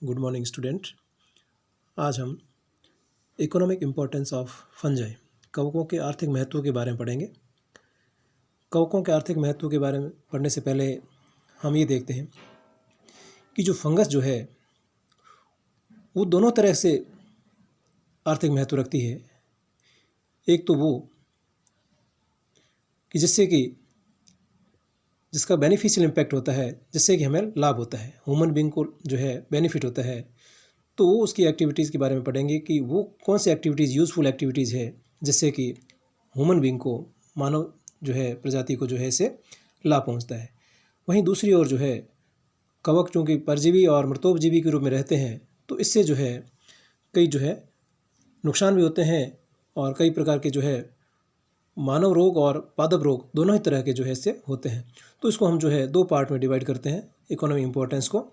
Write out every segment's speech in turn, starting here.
Good morning student. आज हम economic importance of fungi कवकों के आर्थिक महत्व के बारे में पढ़ेंगे। कवकों के आर्थिक महत्व के बारे में पढ़ने से पहले हम ये देखते हैं कि जो फंगस जो है वो दोनों तरह से आर्थिक महत्व रखती है। एक तो वो कि जिसका बेनिफिशियल इम्पैक्ट होता है, जिससे कि हमें लाभ होता है, ह्यूमन बीइंग को जो है बेनिफिट होता है। तो वो उसकी एक्टिविटीज़ के बारे में पढ़ेंगे कि वो कौन सी एक्टिविटीज़ यूज़फुल एक्टिविटीज़ है जिससे कि ह्यूमन बीइंग को, मानव जो है प्रजाति को जो है इससे लाभ पहुंचता है। वहीं दूसरी ओर जो है कवक चूँकि परजीवी और मृतोपजीवी के रूप में रहते हैं, तो इससे जो है कई जो है नुकसान भी होते हैं और कई प्रकार के जो है मानव रोग और पादप रोग दोनों ही तरह के जो है इससे होते हैं। तो इसको हम जो है दो पार्ट में डिवाइड करते हैं इकोनॉमिक इम्पोर्टेंस को,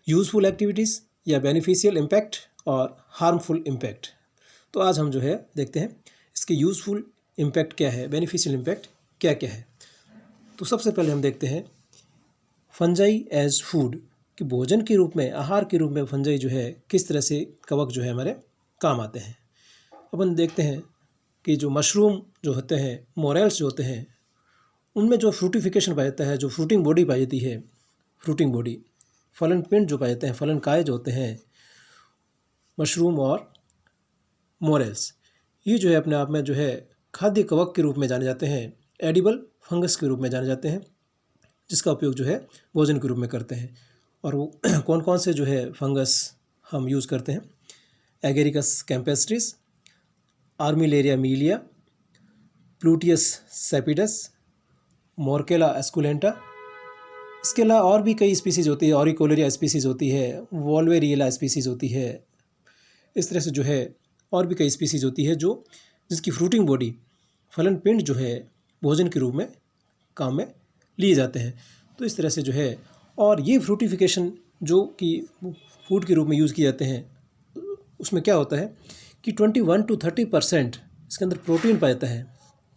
यूज़फुल एक्टिविटीज़ या बेनिफिशियल इम्पैक्ट और हार्मफुल इम्पैक्ट। तो आज हम जो है देखते हैं इसके यूज़फुल इम्पैक्ट क्या है, बेनिफिशियल इम्पैक्ट क्या क्या है। तो सबसे पहले हम देखते हैं फंजाई एज फूड, कि भोजन के रूप में, आहार के रूप में फंजाई जो है किस तरह से कवक जो है हमारे काम आते हैं। अपन देखते हैं कि जो मशरूम जो होते हैं, मोरेल्स जो होते हैं, उनमें जो फ्रूटिफिकेशन पाया जाता है, जो फ्रूटिंग बॉडी पाई जाती है, फ्रूटिंग बॉडी, फलन पिंड जो पाए जाते हैं, फलन काय जो होते हैं मशरूम और मोरेल्स, ये जो है अपने आप में जो है खाद्य कवक के रूप में जाने जाते हैं, एडिबल फंगस के रूप में जाने जाते हैं, जिसका उपयोग जो है भोजन के रूप में करते हैं। और वो कौन कौन से जो है फंगस हम यूज़ करते हैं, एगेरिकस कैम्पेस्ट्रिस, आर्मिलेरिया मीलिया, प्लूटियस सेपिडस, मोरकेला एस्कुलेंटा। इसके अलावा और भी कई स्पीसीज़ होती है, ऑरिकोलेरिया स्पीसीज़ होती है, वोल्वेरिएला स्पीसीज़ होती है। इस तरह से जो है और भी कई स्पीसीज़ होती है जिसकी फ्रूटिंग बॉडी, फलन पिंड जो है भोजन के रूप में काम में लिए जाते हैं। तो इस तरह से जो है, और ये फ्रूटिफिकेशन जो कि फूड के रूप में यूज़ किए जाते हैं, उसमें क्या होता है कि 21 to 30% इसके अंदर प्रोटीन पाया जाता है।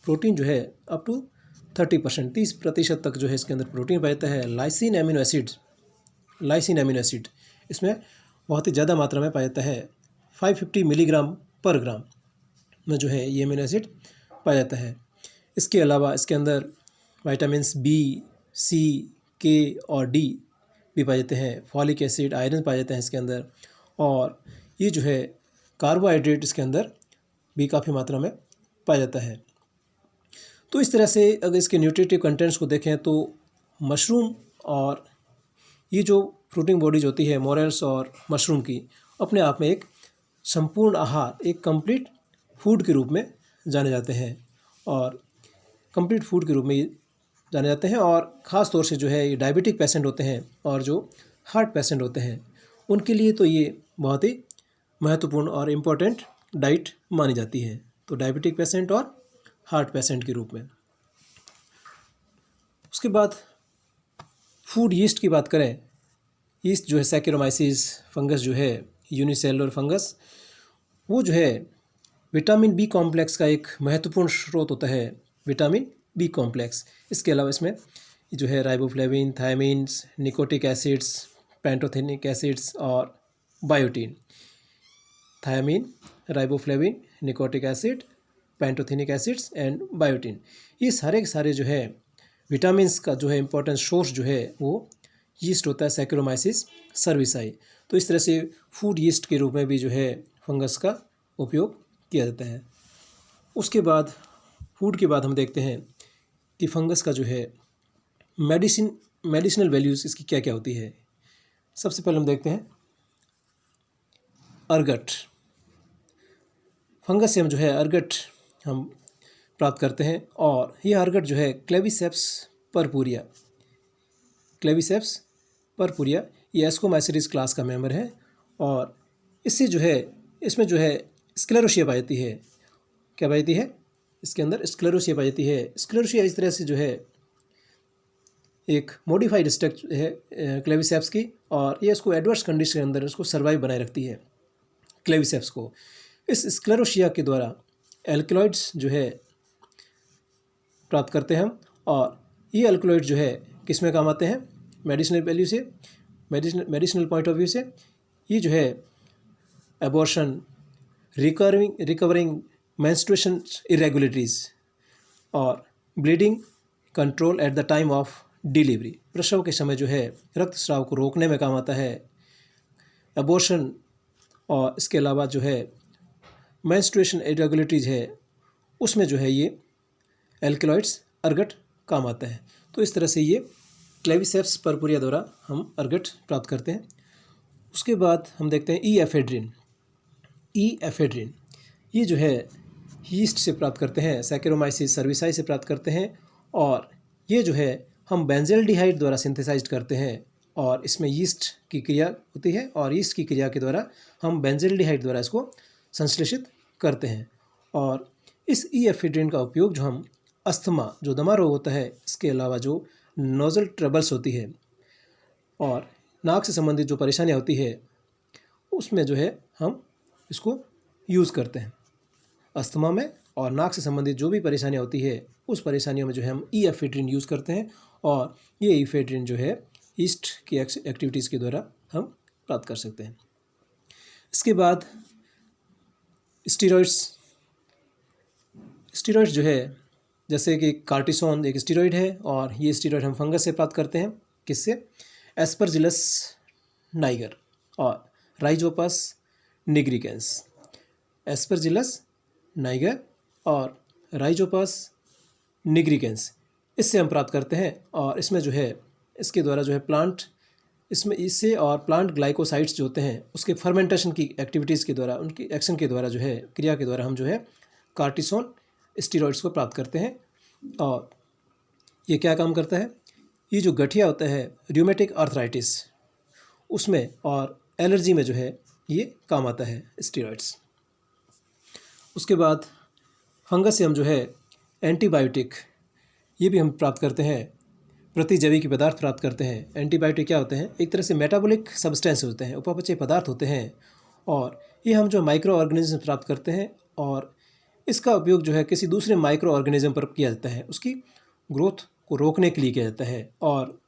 प्रोटीन जो है अप टू 30%, 30% तक जो है इसके अंदर प्रोटीन पाया जाता है। लाइसिन एमिनो एसिड इसमें बहुत ही ज़्यादा मात्रा में पाया जाता है। 550 मिलीग्राम पर ग्राम में जो है ये एमिनो एसिड पाया जाता है। इसके अलावा इसके अंदर विटामिन्स बी, सी, के और डी भी पाए जाते हैं। फॉलिक एसिड, आयरन पाए जाते हैं इसके अंदर। और ये जो है कार्बोहाइड्रेट इसके अंदर भी काफ़ी मात्रा में पाया जाता है। तो इस तरह से अगर इसके न्यूट्रिटिव कंटेंट्स को देखें तो मशरूम और ये जो फ्रूटिंग बॉडीज होती है मोरेल्स और मशरूम की, अपने आप में एक संपूर्ण आहार, एक कंप्लीट फूड के रूप में जाने जाते हैं और कंप्लीट फूड के रूप में ये जाने जाते हैं। और ख़ास तौर से जो है ये डायबिटिक पेशेंट होते हैं और जो हार्ट पेशेंट होते हैं, उनके लिए तो ये बहुत ही महत्वपूर्ण और इम्पोर्टेंट डाइट मानी जाती है। तो डायबिटिक पेशेंट और हार्ट पेशेंट के रूप में। उसके बाद फूड यीस्ट की बात करें, यीस्ट जो है सैकेरोमाइसिस फंगस जो है, यूनिसेलुलर फंगस, वो जो है विटामिन बी कॉम्प्लेक्स का एक महत्वपूर्ण स्रोत होता है, विटामिन बी कॉम्प्लेक्स। इसके अलावा इसमें जो है riboflavin, thiamines, nicotinic acids, pantothenic acids और biotin. Thiamine, riboflavin, nicotinic acid, pantothenic acids and biotin, ये सारे के सारे जो है विटामिन्स का जो है इम्पोर्टेंट सोर्स जो है वो यीस्ट होता है, सैकेरोमाइसिस सर्विसाई। तो इस तरह से फूड यीस्ट के रूप में भी जो है फंगस का उपयोग किया जाता है। उसके बाद फूड के बाद हम देखते हैं कि फंगस का जो है मेडिसिनल वैल्यूज़ इसकी क्या क्या होती है। सबसे पहले हम देखते हैं अर्गट। फंगस से हम जो है अर्गट हम प्राप्त करते हैं और यह अर्गट जो है क्लेविसेप्स परपुरिया ये एस्कोमाइसिडिस क्लास का मेंबर है। और इससे जो है, इसमें जो है स्क्लेरोशिया पाई जाती है। क्या पाई जाती है? इसके अंदर स्क्लेरोशिया पाई जाती है। स्क्लेरोशिया इस तरह से जो है एक मॉडिफाइड स्ट्रक्चर है क्लेविसेप्स की, और ये इसको एडवर्स कंडीशन के अंदर इसको सर्वाइव बनाए रखती है क्लेविसेप्स को। इस स्क्लेरोशिया के द्वारा एल्कलॉइड्स जो है प्राप्त करते हैं हम, और ये एल्कलॉइड जो है किस में काम आते हैं मेडिसिनल वैल्यू से, मेडिसिनल पॉइंट ऑफ व्यू से ये जो है एबॉर्शन, रिकवरिंग मेंस्ट्रुएशन इरेगुलरिटीज़ और bleeding control at the time of delivery, प्रसव के समय जो है रक्तस्राव को रोकने में काम आता है। एबॉर्शन और इसके अलावा जो है मेंस्ट्रुएशन इरेगुलरिटीज़ है उसमें जो है ये एल्कलॉइड्स अर्गट काम आता है। तो इस तरह से ये क्लेविसेप्स परपुरिया द्वारा हम अर्गट प्राप्त करते हैं। उसके बाद हम देखते हैं ई एफेड्रिन ये जो है यीस्ट से प्राप्त करते हैं, सैकेरोमाइसिस सर्विसाई से प्राप्त करते हैं और ये जो है हम बेंजल्डिहाइड द्वारा सिंथेसाइज्ड करते हैं और इसमें यीस्ट की क्रिया होती है और यीस्ट की क्रिया के द्वारा हम बेंजल्डिहाइड द्वारा इसको संश्लेषित करते हैं। और इस ई एफेड्रिन का उपयोग जो हम अस्थमा, जो दमा रोग होता है, इसके अलावा जो नोजल ट्रबल्स होती है और नाक से संबंधित जो परेशानियाँ होती है उसमें जो है हम इसको यूज़ करते हैं। अस्थमा में और नाक से संबंधित जो भी परेशानियाँ होती है उस परेशानियों में जो है हम ई एफेड्रिन यूज़ करते हैं और ये एफेड्रिन जो है यीस्ट की एक्टिविटीज़ के द्वारा हम प्राप्त कर सकते हैं। इसके बाद स्टीरॉइड्स जो है जैसे कि कार्टिसोन एक स्टीरॉइड है और ये स्टीरॉइड हम फंगस से प्राप्त करते हैं। किससे? एस्परजिलस नाइगर और राइजोपस निग्रिकेंस। एस्परजिलस नाइगर और राइजोपस निग्रिकेंस इससे हम प्राप्त करते हैं और इसमें जो है इसके द्वारा जो है प्लांट इसमें इससे और प्लांट ग्लाइकोसाइड्स जो होते हैं उसके फर्मेंटेशन की एक्टिविटीज़ के द्वारा, उनकी एक्शन के द्वारा जो है क्रिया के द्वारा हम जो है कार्टिसोन स्टीरॉइड्स को प्राप्त करते हैं। और ये क्या काम करता है? ये जो गठिया होता है र्यूमेटिक आर्थराइटिस उसमें और एलर्जी में जो है ये काम आता है स्टीरॉइड्स। उसके बाद फंगस से हम जो है एंटीबायोटिक ये भी हम प्राप्त करते हैं, प्रतिजैविक पदार्थ प्राप्त करते हैं। एंटीबायोटिक क्या होते हैं? एक तरह से मेटाबॉलिक सब्सटेंस होते हैं, उपापचय पदार्थ होते हैं और ये हम जो माइक्रो ऑर्गेनिज्म प्राप्त करते हैं और इसका उपयोग जो है किसी दूसरे माइक्रो ऑर्गेनिज्म पर किया जाता है, उसकी ग्रोथ को रोकने के लिए किया जाता है और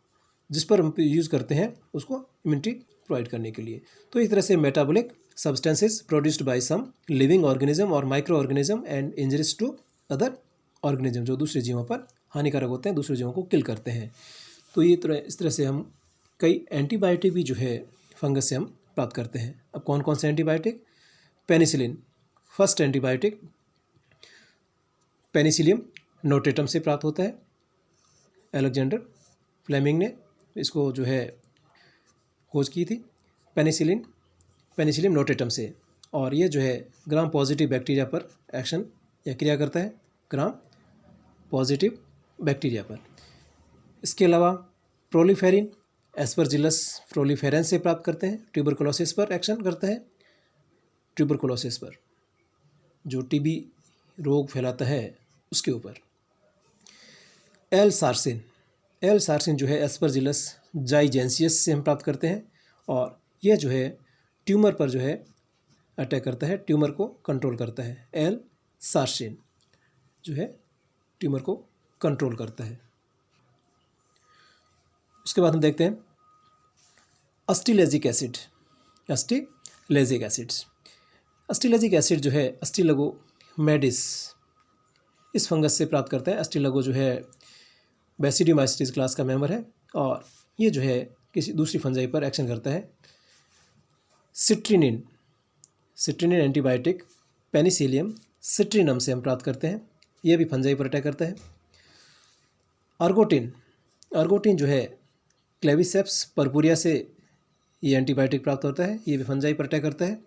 जिस पर हम यूज़ करते हैं उसको इम्यूनिटी प्रोवाइड करने के लिए। तो इस तरह से metabolic substances produced by some living organism और microorganism and injuries to other organism, जो दूसरे जीवों पर हानिकारक होते हैं, दूसरे जीवों को किल करते हैं। तो ये इस तरह से हम कई एंटीबायोटिक भी जो है फंगस से हम प्राप्त करते हैं। अब कौन कौन से antibiotic? Penicillin first antibiotic Penicillium notatum से प्राप्त होता है। अलेक्जेंडर फ्लेमिंग ने इसको जो है खोज की थी, पेनिसिलियम नोटेटम से, और ये जो है ग्राम पॉजिटिव बैक्टीरिया पर एक्शन या क्रिया करता है, ग्राम पॉजिटिव बैक्टीरिया पर। इसके अलावा प्रोलीफेरिन एस्परजिलस प्रोलीफेरेंस से प्राप्त करते हैं, ट्यूबरकुलोसिस पर एक्शन करता है, ट्यूबरकुलोसिस पर जो टीबी रोग फैलाता है उसके ऊपर। एल सार्सिन जो है एस्परजिलस जाइजेंसियस से हम प्राप्त करते हैं और यह जो है ट्यूमर पर जो है अटैक करता है, ट्यूमर को कंट्रोल करता है। एल सार्सिन जो है ट्यूमर को कंट्रोल करता है। उसके बाद हम देखते हैं अस्टिलेजिक एसिड जो है अस्टिलगो मेडिस इस फंगस से प्राप्त करते हैं। अस्टिलगो जो है बेसिडियोमाइसिस क्लास का मेंबर है और ये जो है किसी दूसरी फंजाई पर एक्शन करता है। सिट्रिनिन एंटीबायोटिक पेनिसिलियम सिट्रिनम से हम प्राप्त करते हैं, यह भी फंजाई पर अटैक करता है। अर्गोटिन जो है क्लेविसेप्स परपुरिया से ये एंटीबायोटिक प्राप्त होता है, ये भी फंजाई पर अटैक करता है।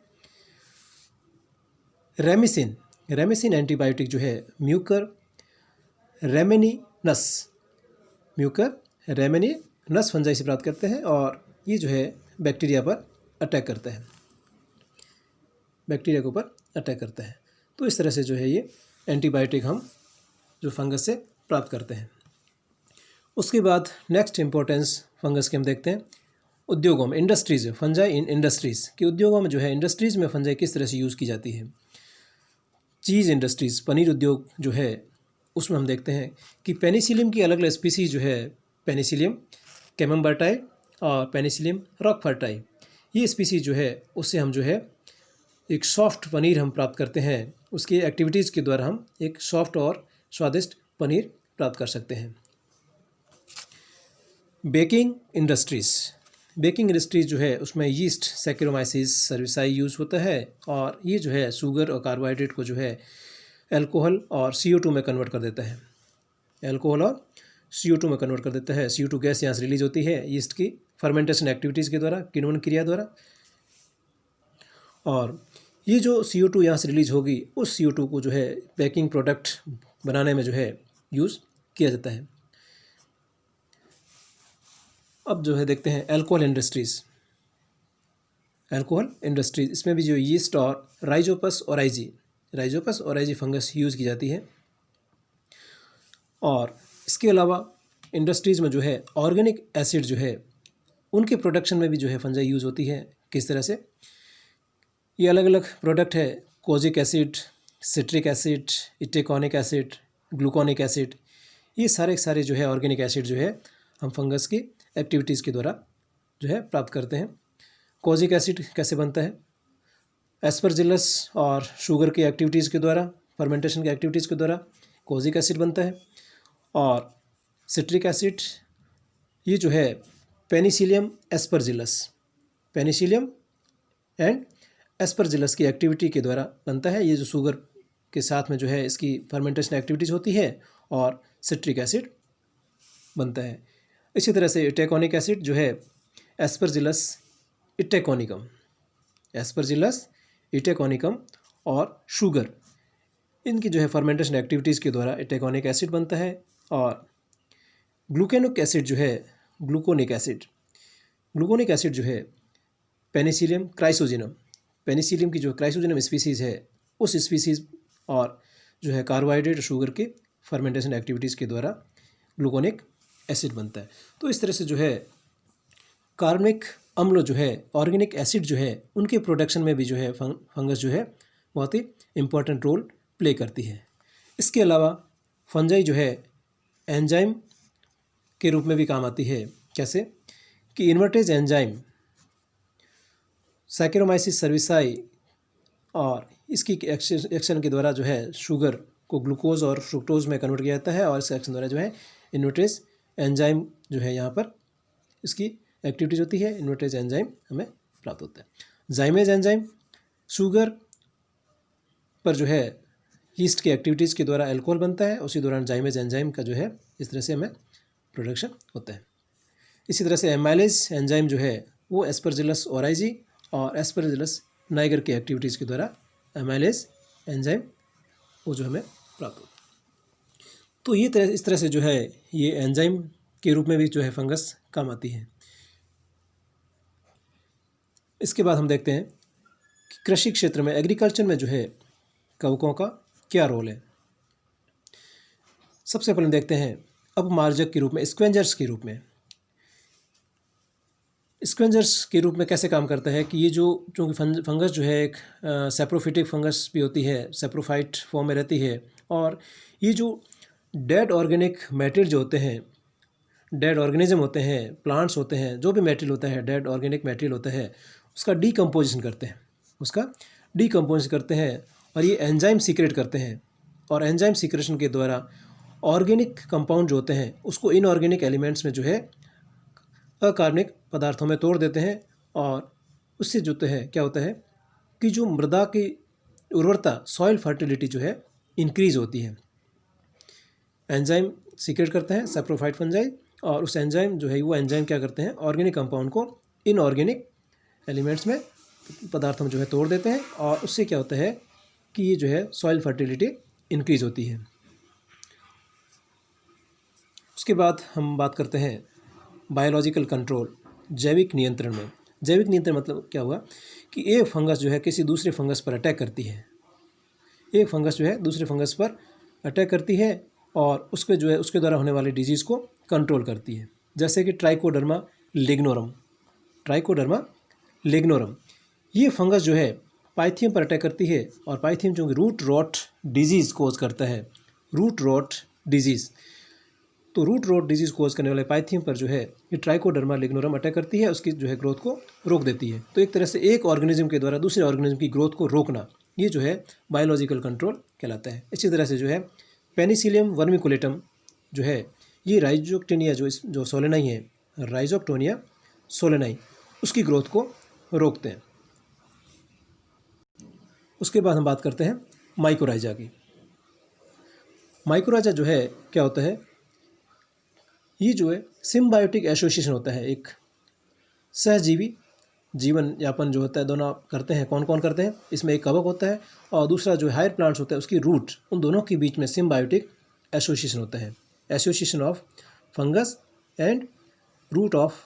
रेमिसिन एंटीबायोटिक जो है म्यूकर रेमेनिनस फंजाई से प्राप्त करते हैं और ये जो है बैक्टीरिया पर अटैक करता है, बैक्टीरिया के ऊपर अटैक करता है। तो इस तरह से जो है ये एंटीबायोटिक हम जो फंगस से प्राप्त करते हैं। उसके बाद नेक्स्ट इंपॉर्टेंस फंगस के हम देखते हैं उद्योगों में, इंडस्ट्रीज़, फंजाई इन इंडस्ट्रीज़ कि उद्योगों में जो है इंडस्ट्रीज़ में फंजाई किस तरह से यूज़ की जाती है। चीज़ इंडस्ट्रीज़, पनीर उद्योग जो है उसमें हम देखते हैं कि पेनिसिलियम की अलग अलग स्पीसीज जो है पेनिसिलियम कैमम्बर्टाई और पेनिसिलियम रॉकफर्टाई, ये स्पीसीज जो है उससे हम जो है एक सॉफ्ट पनीर हम प्राप्त करते हैं। उसकी एक्टिविटीज़ के द्वारा हम एक सॉफ्ट और स्वादिष्ट पनीर प्राप्त कर सकते हैं। बेकिंग इंडस्ट्रीज़, बेकिंग इंडस्ट्रीज़ जो है उसमें यीस्ट, सैक्रोमाइसिस सर्विसाई यूज़ होता है और ये जो है शुगर और कार्बोहाइड्रेट को जो है अल्कोहल और CO2 में कन्वर्ट कर देता है। अल्कोहल और CO2 में कन्वर्ट कर देता है। CO2 गैस यहाँ से रिलीज होती है यीस्ट की फर्मेंटेशन एक्टिविटीज़ के द्वारा, किण्वन क्रिया द्वारा, और ये जो CO2 यहाँ से रिलीज होगी उस CO2 को जो है बेकिंग प्रोडक्ट बनाने में जो है यूज़ किया जाता है। अब जो है देखते हैं अल्कोहल इंडस्ट्रीज़। अल्कोहल इंडस्ट्रीज, इसमें भी जो यीस्ट और राइजोपस ओराइजी फंगस यूज़ की जाती है। और इसके अलावा इंडस्ट्रीज़ में जो है ऑर्गेनिक एसिड जो है उनके प्रोडक्शन में भी जो है फंजाई यूज़ होती है। किस तरह से? ये अलग अलग प्रोडक्ट है, kojic acid, citric acid, itaconic acid, gluconic acid, ये सारे जो है ऑर्गेनिक एसिड जो है हम फंगस की एक्टिविटीज़ के द्वारा जो है प्राप्त करते हैं। कोजिक एसिड कैसे बनता है? एस्परजिलस और शुगर की एक्टिविटीज़ के द्वारा, फर्मेंटेशन की एक्टिविटीज़ के द्वारा कोजिक एसिड बनता है। और सिट्रिक एसिड ये जो है पेनिसिलियम एंड एस्परजिलस की एक्टिविटी के द्वारा बनता है। ये जो शुगर के साथ में जो है इसकी फर्मेंटेशन एक्टिविटीज़ होती है और सिट्रिक एसिड बनता है। इसी तरह से इटेकोनिक एसिड जो है एस्परजिलस इटेकोनिकम और शुगर, इनकी जो है फर्मेंटेशन एक्टिविटीज़ के द्वारा इटेकोनिक एसिड बनता है। और ग्लूकोनिक एसिड जो है ग्लूकोनिक एसिड जो है पेनिसिलियम की जो क्राइसोजिनम स्पीसीज़ है उस स्पीसीज़ और जो है कार्बोहाइड्रेट शुगर के फर्मेंटेशन एक्टिविटीज़ के द्वारा ग्लूकोनिक एसिड बनता है। तो इस तरह से जो है कार्बनिक अम्ल जो है ऑर्गेनिक एसिड जो है उनके प्रोडक्शन में भी जो है फंगस जो है बहुत ही इम्पोर्टेंट रोल प्ले करती है। इसके अलावा फंजाई जो है एंजाइम के रूप में भी काम आती है। कैसे? कि इन्वर्टेज एंजाइम सैक्रोमाइसिस सर्विसाई और इसकी एक्शन के द्वारा जो है शुगर को ग्लूकोज और फ्रुक्टोज में कन्वर्ट किया जाता है और इस एक्शन द्वारा जो है इन्वर्टेज एंजाइम जो है यहाँ पर इसकी एक्टिविटीज होती है। इन्वर्टेज एंजाइम हमें प्राप्त होता है। जाइमेज एंजाइम शुगर पर जो है यीस्ट की एक्टिविटीज़ के द्वारा अल्कोहल बनता है, उसी दौरान जाइमेज एंजाइम का जो है इस तरह से हमें प्रोडक्शन होता है। इसी तरह से एमाइलेज एंजाइम जो है वो एस्परजिलस ओराइजी और एस्परजिलस नाइगर की एक्टिविटीज़ के द्वारा एमाइलेज एंजाइम वो जो हमें प्राप्त होता है। तो ये इस तरह से जो है ये एंजाइम के रूप में भी जो है फंगस काम आती है। इसके बाद हम देखते हैं कि कृषि क्षेत्र में, एग्रीकल्चर में जो है कवकों का क्या रोल है। सबसे पहले देखते हैं अपमार्जक के रूप में, स्क्वेंजर्स के रूप में कैसे काम करता है कि ये जो चूँकि फंगस जो है एक सैप्रोफिटिक फंगस भी होती है, सैप्रोफाइट फॉर्म में रहती है, और ये जो डेड ऑर्गेनिक मैटेरियल जो होते हैं, डेड ऑर्गेनिज्म होते हैं, प्लांट्स होते हैं, जो भी मैटेरियल होता है, डेड ऑर्गेनिक मैटेरियल होता है, उसका डीकम्पोजिशन करते हैं और ये एंजाइम सीक्रेट करते हैं। और एंजाइम सीक्रेशन के द्वारा ऑर्गेनिक कंपाउंड जो होते हैं उसको इनऑर्गेनिक एलिमेंट्स में जो है अकार्बनिक पदार्थों में तोड़ देते हैं और उससे जो है क्या होता है कि जो मृदा की उर्वरता, सॉइल फर्टिलिटी जो है इंक्रीज़ होती है। एंजाइम सीक्रेट करते हैं सैप्रोफाइट फंजाई, और उस एंजाइम जो है वो एंजाइम क्या करते हैं, ऑर्गेनिक कंपाउंड को इनऑर्गेनिक एलिमेंट्स में, पदार्थों में जो है तोड़ देते हैं और उससे क्या होता है कि ये जो है सॉइल फर्टिलिटी इंक्रीज़ होती है। उसके बाद हम बात करते हैं बायोलॉजिकल कंट्रोल, जैविक नियंत्रण में। जैविक नियंत्रण मतलब क्या हुआ कि एक फंगस जो है किसी दूसरे फंगस पर अटैक करती है, एक फंगस जो है दूसरे फंगस पर अटैक करती है और उसके जो है उसके द्वारा होने वाले डिजीज़ को कंट्रोल करती है। जैसे कि ट्राइकोडर्मा लिग्नोरम, ये फंगस जो है पाइथियम पर अटैक करती है और पाइथियम जो रूट रॉट डिजीज़ कोज करता है, रूट रॉट डिजीज़। तो रूट रॉट डिजीज़ कोज करने वाले पाइथियम पर जो है ये ट्राइकोडर्मा लिग्नोरम अटैक करती है, उसकी जो है ग्रोथ को रोक देती है। तो एक तरह से एक ऑर्गेनिज्म के द्वारा दूसरे ऑर्गेनिज्म की ग्रोथ को रोकना, ये जो है बायोलॉजिकल कंट्रोल कहलाता है। इसी तरह से जो है पेनिसिलियम वर्मिकुलेटम जो है ये राइजोक्टेनिया जो सोलेनाई है, राइजोक्टोनिया सोलेनाई, उसकी ग्रोथ को रोकते हैं। उसके बाद हम बात करते हैं माइकोराइजा की। माइकोराइजा जो है क्या होता है, ये जो है सिम्बायोटिक एसोसिएशन होता है, एक सहजीवी जीवन यापन जो होता है दोनों करते हैं। कौन कौन करते हैं, इसमें एक कवक होता है और दूसरा जो हायर प्लांट्स होता है उसकी रूट, उन दोनों के बीच में सिम्बायोटिक एसोसिएशन होता है। Association of fungus and root of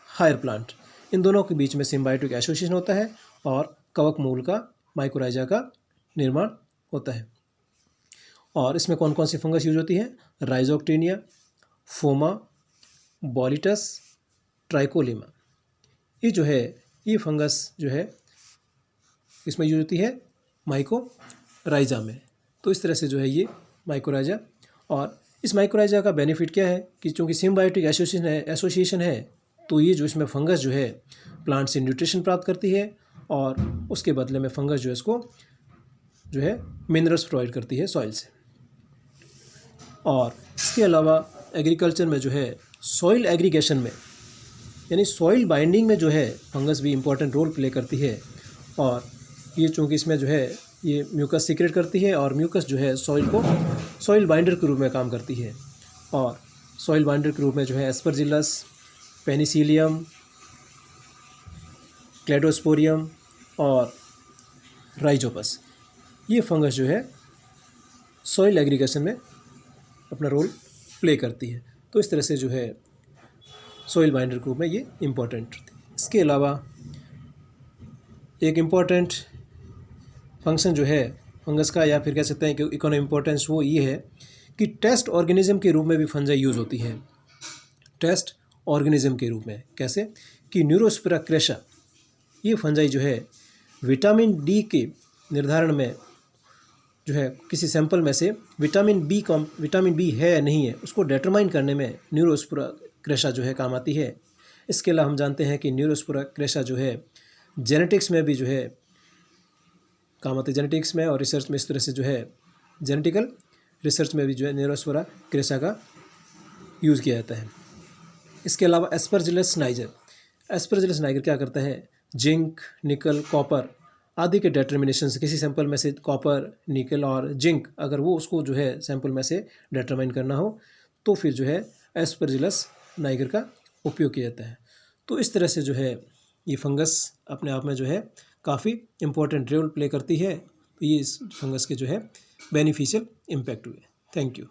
higher plant, इन दोनों के बीच में सिम्बायोटिक एसोसिएशन होता है और कवक मूल का माइकोराइजा का निर्माण होता है। और इसमें कौन कौन सी फंगस यूज होती है, राइजोक्टेनिया, फोमा, बॉलिटस, ट्राइकोलिमा, ये जो है ये फंगस जो है इसमें यूज होती है माइकोराइजा में। तो इस तरह से जो है ये माइकोराइजा, और इस माइकोराइजा का बेनिफिट क्या है कि चूँकि सिम्बायोटिक एसोसिएशन है तो ये जो इसमें फंगस जो है प्लांट से न्यूट्रिशन प्राप्त करती है और उसके बदले में फंगस जो है इसको जो है मिनरल्स प्रोवाइड करती है सॉइल से। और इसके अलावा एग्रीकल्चर में जो है सॉइल एग्रीगेशन में यानी सॉइल बाइंडिंग में जो है फंगस भी इम्पोर्टेंट रोल प्ले करती है। और ये चूँकि इसमें जो है ये म्यूकस सीक्रेट करती है और म्यूकस जो है सॉइल बाइंडर के रूप में काम करती है। और सॉइल बाइंडर के रूप में जो है एस्परजिलस, पेनिसिलियम, क्लेडोस्पोरियम और राइजोपस, ये फंगस जो है सॉइल एग्रीगेशन में अपना रोल प्ले करती है। तो इस तरह से जो है सॉइल बाइंडर के रूप में ये इम्पोर्टेंट होती है। इसके अलावा एक इम्पोर्टेंट फंक्शन जो है फंगस का, या फिर कह सकते हैं कि इकोनॉमिक इम्पोर्टेंस, वो ये है कि टेस्ट ऑर्गेनिज्म के रूप में भी फंजाई यूज़ होती है। टेस्ट ऑर्गेनिज्म के रूप में कैसे कि न्यूरोस्पिरा क्रेशा, ये फंजाई जो है विटामिन डी के निर्धारण में जो है किसी सैंपल में से विटामिन बी है या नहीं है उसको डिटरमाइन करने में न्यूरोस्पिरा क्रेशा जो है काम आती है। इसके अलावा हम जानते हैं कि न्यूरोस्पिरा क्रेशा जो है जेनेटिक्स में भी जो है काम आती है, जेनेटिक्स में और रिसर्च में। इस तरह से जो है जेनेटिकल रिसर्च में भी जो है न्यूरोस्पिरा क्रेशा का यूज़ किया जाता है। इसके अलावा एस्परजिलस नाइगर क्या करता है, जिंक, निकल, कॉपर आदि के डिटर्मिनेशन से किसी सैंपल में से कॉपर, निकल और जिंक अगर वो उसको जो है सैंपल में से डिटरमाइन करना हो तो फिर जो है एस्परजिलस नाइगर का उपयोग किया जाता है। तो इस तरह से जो है ये फंगस अपने आप में जो है काफ़ी इम्पोर्टेंट रोल प्ले करती है। तो ये इस फंगस के जो है बेनिफिशियल इम्पैक्ट हुए। Thank you.